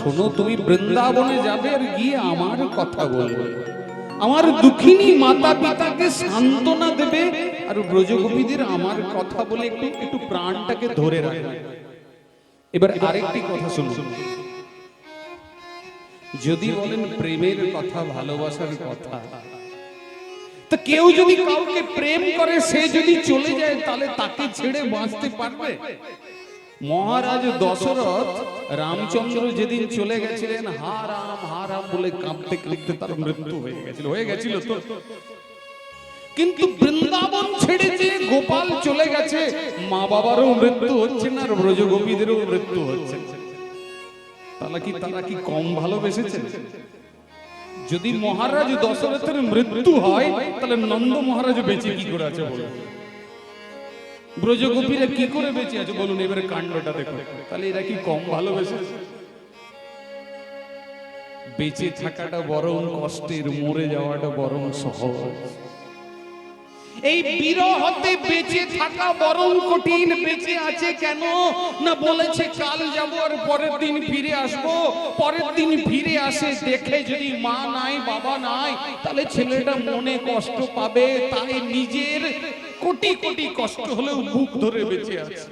শোনো, তুমি বৃন্দাবনে যাবে আর গিয়ে আমার কথা বলবে, আমার দুঃখিনী মাতা পিতাকে সান্ত্বনা দেবে, আর ব্রজগোপীদের আমার কথা বলে একটু একটু প্রাণটাকে ধরে রাখবে। এবার আরেকটি কথা শুনুন, যদি বলেন প্রেমের কথা, ভালোবাসার কথা, তো কেউ যদি কাউকে প্রেম করে, সে যদি চলে যায়, তাহলে তাকে ছেড়ে বাঁচতে পারবে? মহারাজ দশরথ রামচন্দ্র যেদিন চলে গেছিলেন, হা রাম বলে কাঁদতে কাঁদতে তার মৃত্যু হয়ে গেছিল তো। কিন্তু বৃন্দাবন ছেড়ে যে গোপাল চলে গেছে, মা বাবারও মৃত্যু হচ্ছে না, আর ব্রজগোপীদেরও মৃত্যু হচ্ছে। তারা কি কম ভালোবেসেছে? যদি মহারাজ দশরথের মৃত্যু হয়, তাহলে নন্দ মহারাজ বেঁচে কি করে আছে বলুন? ব্রজগোপীরা কি করে বেঁচে আছে বলুন? এবারে কাণ্ডটা দেখুন, তাহলে এরা কি কম ভালোবেসেছে? বেঁচে থাকাটা বরং কষ্টের, মরে যাওয়াটা বরং সহজ। এই বিরহতে বেঁচে থাকা বরং কঠিন। বেঁচে আছে কেন না, বলেছে কাল যাবো আর পরের দিন ফিরে আসবো। পরের দিন ফিরে আসে, দেখে যদি মা নাই বাবা নাই, তাহলে ছেলেটা মনে কষ্ট পাবে। তাই নিজের কোটি কোটি কষ্ট হলেও বুক ধরে বেঁচে আছে।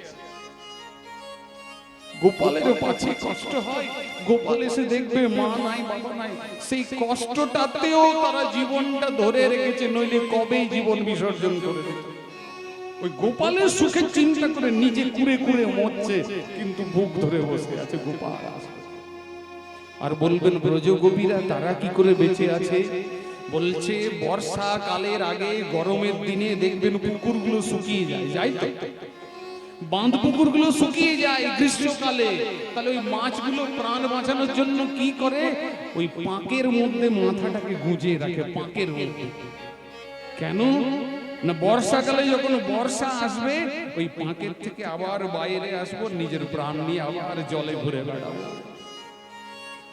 গোপালেরও পাছে কষ্ট হয়, গোপাল এসে দেখবে মা নাই বাবা নাই, সেই কষ্টটাতেও তারা জীবনটা ধরে রেখেছে, নইলে কবেই জীবন বিসর্জন করে দিত। ওই গোপালের সুখের চিন্তা করে নিজে কুড়ে কুড়ে মরছে, কিন্তু বুক ধরে বসে আছে গোপাল। আর বলবেন ব্রজগোপীরা তারা কি করে বেঁচে আছে? বলছে বর্ষাকালের আগে গরমের দিনে দেখবেন পুকুরগুলো শুকিয়ে যায়, যাই তো বাঁধ পুকুরগুলো শুকিয়ে যায় গ্রীষ্মকালে। তাহলে ওই মাছগুলো প্রাণ বাঁচানোর জন্য কি করে? ওই পাঁকের মধ্যে মাথাটাকে গুঁজে রাখে, পাঁকের মধ্যে। কেন না, বর্ষাকালে যখন বর্ষা আসবে, ওই পাঁকের থেকে আবার বাইরে আসবো, নিজের প্রাণ নিয়ে আবার জলে ঘুরে বেড়াবো।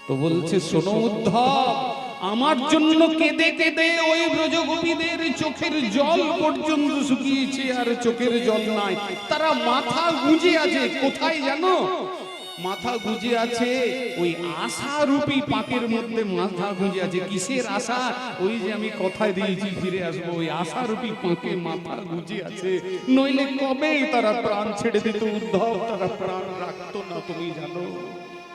তো বলছে শোনো উদ্ধব, আমার জন্য কেঁদে কেঁদে ওই ব্রজগোপীদের চোখের জল পর্যন্ত শুকিয়েছে, আর চোখের জল নাই। তারা মাথা গুঁজে আছে কোথায় জানো? মাথা গুঁজে আছে ওই আশারূপী পাকের মধ্যে। মাথা গুঁজে আছে কিসের আশা? ওই যে আমি কথায় দিয়েছি ফিরে আসবো, ওই আশারূপী পাকে মাথা গুঁজে আছে, নইলে কবেই তারা প্রাণ ছেড়ে দিত। উদ্ধব, তারা প্রাণ রাখতো না, তুমি জানো।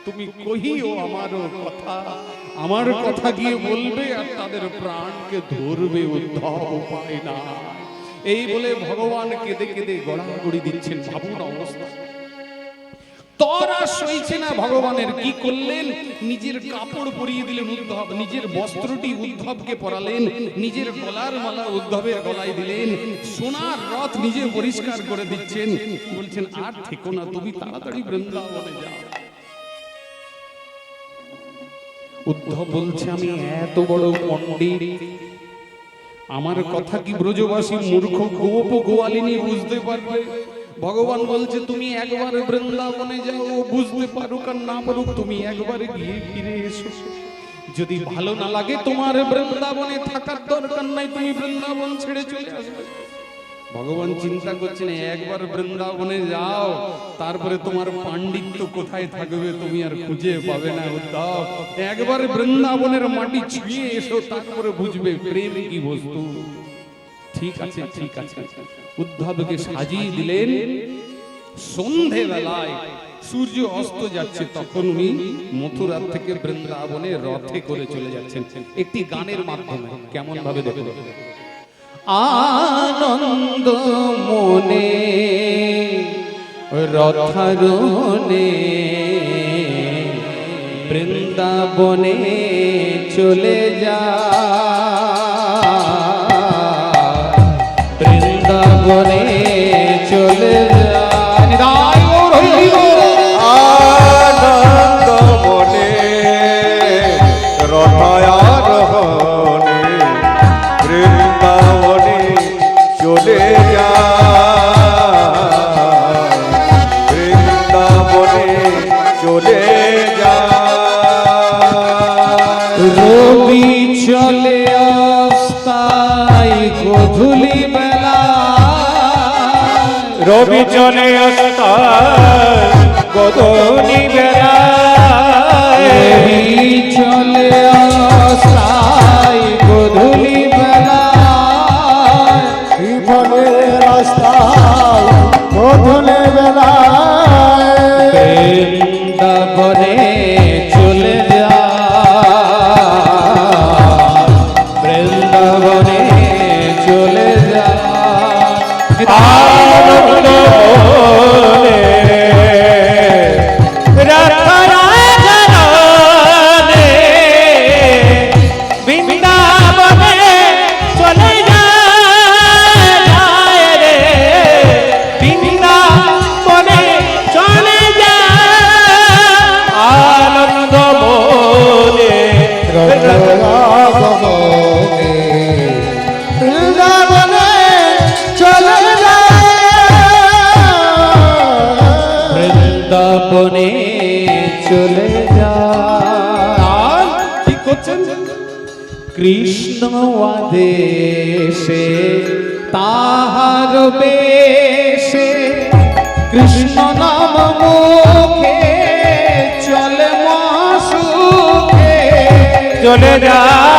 তুমি কহিও আমারও কথা, আমার কথা গিয়ে বলবে আর তাদের প্রাণকে ধরবে। উদ্ধব, উপায় না। এই বলে ভগবান কেঁদে কেঁদে গড়াগড়ি দিচ্ছেন। ভাবুন অবস্থা, তরা সইছে না ভগবানের। কি করলেন? নিজের কাপড় পরিয়ে দিলেন উদ্ধব, নিজের বস্ত্রটি উদ্ধবকে পরালেন, নিজের গলার মালা উদ্ধবের গলায় দিলেন, সোনার রথ নিজে পরিষ্কার করে দিচ্ছেন। বলছেন আর থেকো না, তুমি তাড়াতাড়ি বৃন্দাবনে যাও। উদ্ধব বলছে আমি এত বড় পণ্ডিত, আমার কথা কি ব্রজবাসী মূর্খ গোপ গোয়ালিনী বুঝতে পারবে? ভগবান বলছে তুমি একবার বৃন্দাবনে যাও, বুঝতে পারুক আর না পারুক, তুমি একবার গিয়ে ফিরে এসো। যদি ভালো না লাগে তোমার বৃন্দাবনে থাকার দরকার নাই, তুমি বৃন্দাবন ছেড়ে চলে আসবে। ভগবান চিন্তা করছেন একবার বৃন্দাবনে যাও, তারপরে তোমার পাণ্ডিত্য কোথায় থাকবে তুমি আর খুঁজে পাবে না। উদ্ধব, একবার বৃন্দাবনের মাটি ছুঁয়ে এসো, তারপরে বুঝবে প্রেম কি বস্তু। ঠিক আছে ঠিক আছে। উদ্ধবকে সাজিয়ে দিলেন। সন্ধে বেলায় সূর্য অস্ত যাচ্ছে, তখন উনি মথুরা থেকে বৃন্দাবনে রথে করে চলে যাচ্ছেন একটি গানের মাধ্যমে। কেমন ভাবে দেখো, আনন্দ মনে রথারোহণে বৃন্দাবনে চলে যা, বৃন্দাবনে চলে যা। আনন্দ মনে রথারোহণে বৃন্দাবনে চলে যা, বৃন্দাবনে চলে যা। রবি চলে অস্তায় গধূলি বেলা, রবি চলে অস্তায় গধূলি বেলা, এই চলে আসাই গধূলি বেলায়, জীবনের রাস্তায় গধূলি বেলায় বৃন্দাবনে চলে যা, বৃন্দাবনে চলে যা। আনন্দ মনে রাধারাধনে বৃন্দাবনে চলে যায় রে, বৃন্দাবনে চলে যায় আনন্দ মনে রাগমনে বৃন্দাবনে চলে যায় বৃন্দাবনে চলে যা। ঠিক করছেন? কৃষ্ণ আদেশে তাহার বেশে, কৃষ্ণ নাম মুখে চলে মা সুখে, চলে যায়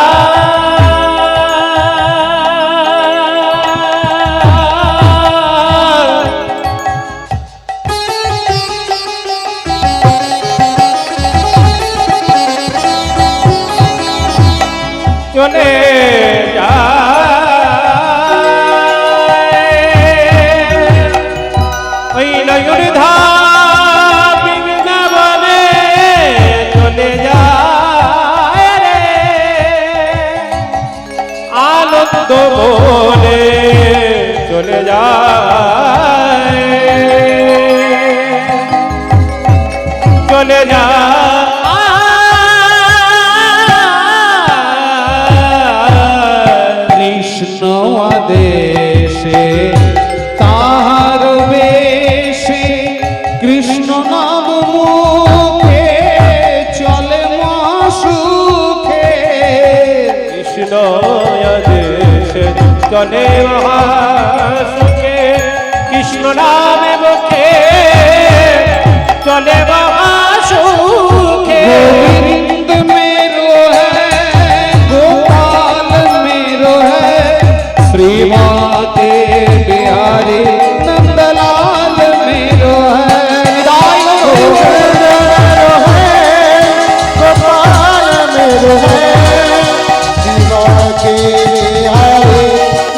চলে যায় ওই নয়ন ধাম বৃন্দাবনে চলে যায় রে, আনন্দ মনে চলে যায়, চলে যায় কৃষ্ণ আদেশে তাহার বেশে, কৃষ্ণ নাম মুখে চলে মা সুখে। কৃষ্ণ আদেশে চলে মহাসুখে, কৃষ্ণ নামে মুখে চলে মহাসুখে। गोविंद मेरो है, गोपाल मेरो है, श्रीमाते बिहारी नंदलाल मेरो है। गोपाल मेरो है, जीवा के हरे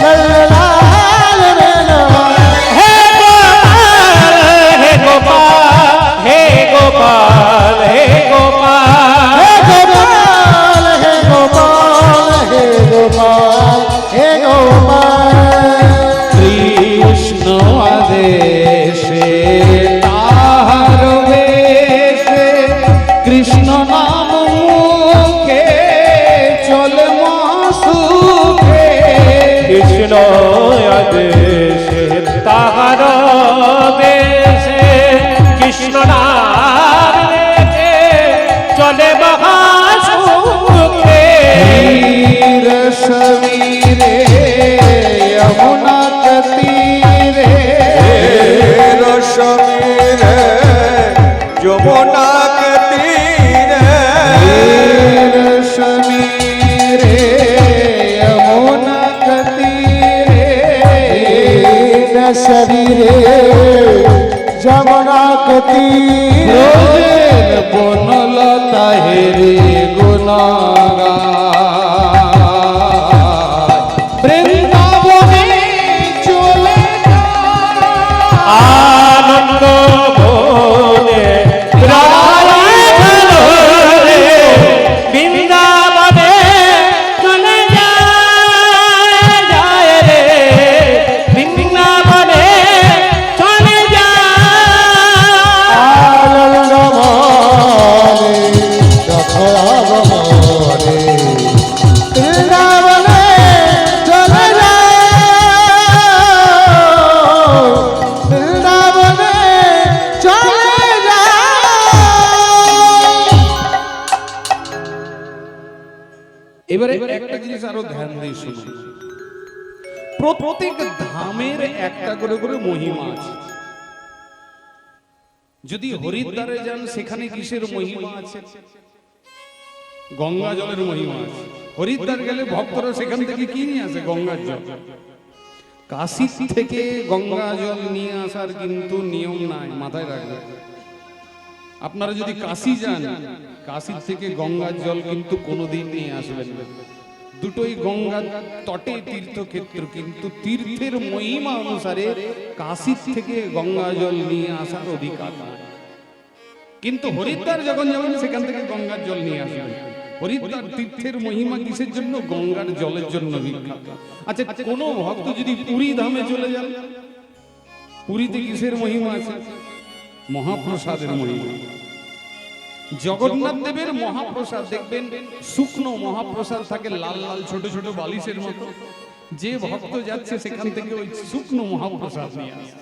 नंदलाल मेरो है। हे गोपाल हे गोपाल हे गोपाल हे गोपाल हे गोपाल हे गोपाल हे गोपाल कृष्ण आदेशे ताहार बेशे, कृष्ण नाम मुखे चले मा सुखे। কৃষ্ণ আদেশে তাহার বেশে, কৃষ্ণ নাম লেখে চলে মহাসুখে। वीर समीरे यमुना के तीरे, রসমীরে যমুনা কে তীরে, वीर समीरे यमुना के तीरे, शरीरे जमुना के तीर रोजेर বনলতা হেরি গুণগায়, বৃন্দাবনে চলে যায়। আনন্দ মনে রাধারাধনে বৃন্দাবনে চলে যায় রে, বৃন্দাবনে চলে যায় আনন্দ মনে রথ মনে বৃন্দাবনে চলে যায়, বৃন্দাবনে চলে যায়। এবারে একটা জিনিস আরো ধ্যান দিয়ে শুনুন, প্রত্যেক ধামের একটা করে করে মহিমা আছে। যদি হরিদ্বারে যান সেখানে কিসের মহিমা আছে? গঙ্গা জলের মহিমা আছে। হরিদ্বার গেলে ভক্তরা সেখান থেকে কি নিয়ে আসে? গঙ্গার জল। কাশী থেকে গঙ্গা জল নিয়ে আসার কিন্তু নিয়ম নাই, মাথায় রাখবেন। আপনারা যদি কাশী যান, কাশী থেকে গঙ্গার জল কিন্তু কোনোদিন নিয়ে আসবেন না। দুটোই গঙ্গার তটে তীর্থক্ষেত্র, কিন্তু তীর্থের মহিমা অনুসারে কাশী থেকে গঙ্গা জল নিয়ে আসার অধিকার নাই। কিন্তু হরিদ্বার যখন যাবেন সেখান থেকে গঙ্গার জল নিয়ে আসবেন। হরিদ্বার তীর্থের মহিমা কিসের জন্য? গঙ্গার জলের জন্য বিখ্যাত। আচ্ছা, কোন ভক্ত যদি পুরী ধামে চলে যান, পুরীতে কিসের মহিমা আছে? মহাপ্রসাদের মহিমা। জগন্নাথ দেবের মহাপ্রসাদ দেখবেন শুকনো মহাপ্রসাদ থাকে, লাল লাল ছোট ছোট বালিশের মতো। যে ভক্ত যাচ্ছে সেখান থেকে ওই শুকনো মহাপ্রসাদ নিয়ে আসে।